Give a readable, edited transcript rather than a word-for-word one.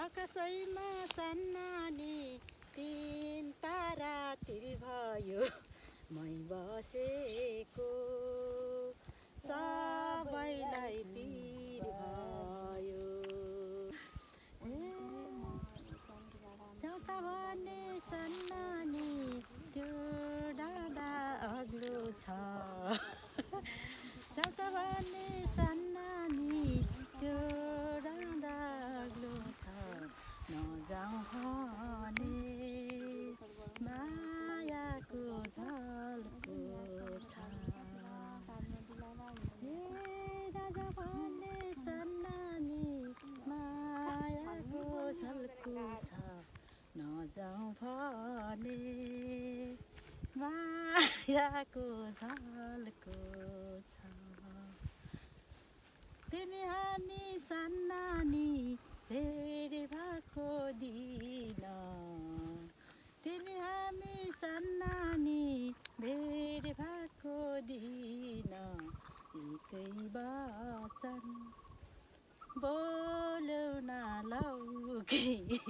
आकाशैमा सन्नानी तीन तारा तिर भयो मै बसेको सबैलाई पिर भयो चौता भने सन्नानी त्यो डाँडा अग्लो छ चौता भने सन्नानी त्यो डाँडा अग्लो छ नजाउँ भने मायाको झल्को छ नजाउँ भने सन्नानी मायाको झल्को छ नजाउँ भने मायाको झल्को छ तिमी हामी सन्नानी भेट भएको दिन तिमी हामी सन्नानी भेट भएको दिन एकै वचन बोल्यौ न लौ कि